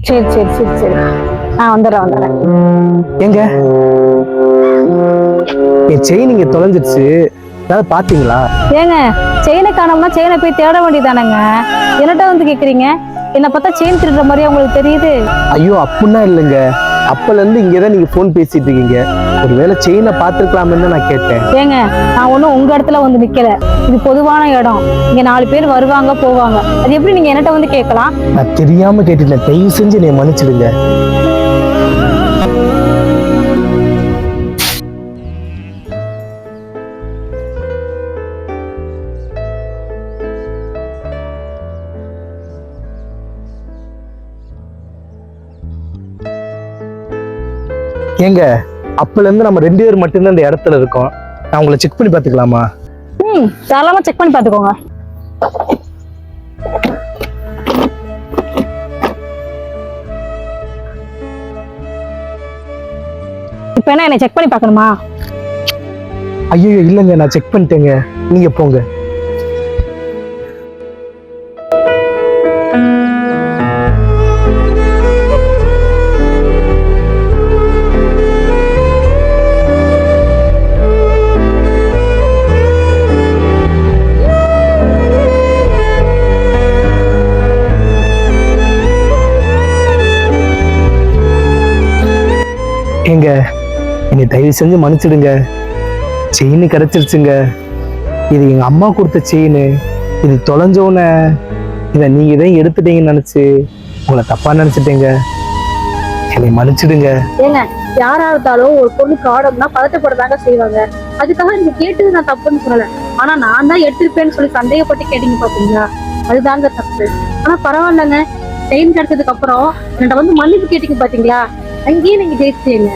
சரி சரி சரி சரி, வந்துடுறேன். எங்க என் செயின் இங்க தொலைஞ்சிருச்சு, ஏதாவது பாத்தீங்களா? ஏங்க, செயினை காணோம்னா செயினை போய் தேட வேண்டியதானங்க. என்னட்ட வந்து கேக்குறீங்க? என்ன பார்த்தா செயின் திருடுற மாதிரியா உங்களுக்கு தெரியுது? ஐயோ அப்படின்னா இல்லைங்க, அப்பல இருந்து இங்கதான் நீங்க போன் பேசிட்டு இருக்கீங்க. ஒருவேளை செயினை பாத்துருக்கலாம்னு நான் கேட்டேன். ஏங்க, நான் ஒன்றும் உங்க இடத்துல வந்து நிக்கல. இது பொதுவான இடம், இங்க 4 பேர் வருவாங்க போவாங்க. அது எப்படி நீங்க என்னட்ட வந்து கேட்கலாம்? நான் தெரியாம கேட்டுட்டேன், தயவு செஞ்சு நீ மன்னிச்சிடுங்க. ஏங்க, அப்பல இருந்து நம்ம 2 பேர் மட்டும்தான் இந்த இடத்துல இருக்கோம். நான் உங்களை செக் பண்ணி பாத்துக்கலாமா? தாராளமா செக் பண்ணி பாத்துக்கோங்க. இப்ப என்ன, என்னை செக் பண்ணி பார்க்கணுமா? ஐயோ இல்லைங்க, நான் செக் பண்ணிட்டேங்க, நீங்க போங்க. ஏங்க, என்னை தயவு செஞ்சு மன்னிச்சிடுங்க. செயின் கிடைச்சிருச்சுங்க. இது எங்க அம்மா கொடுத்த செயின். இது தொலைஞ்சோன்னு இதை நீங்க தான் எடுத்துட்டீங்கன்னு நினைச்சு உங்களை தப்பா நினைச்சிட்டேங்க. என்னை மன்னிச்சிடுங்க. ஏங்க, யாரா இருந்தாலும் ஒரு பொண்ணுக்கு ஆடம்னா பதட்டப்படதாங்க செய்வாங்க. அதுக்காக நீங்க கேட்டது நான் தப்புன்னு சொல்லல. ஆனா நான் தான் எடுத்திருப்பேன்னு சொல்லி சந்தேகப்பட்டு கேட்டீங்க பாத்தீங்களா, அதுதாங்க தப்பு. ஆனா பரவாயில்லங்க, செயின் கிடைச்சதுக்கு அப்புறம் என்கிட்ட வந்து மன்னிப்பு கேட்டீங்க பாத்தீங்களா, அங்கேயே நீங்க ஜெயிச்சிட்டீங்க.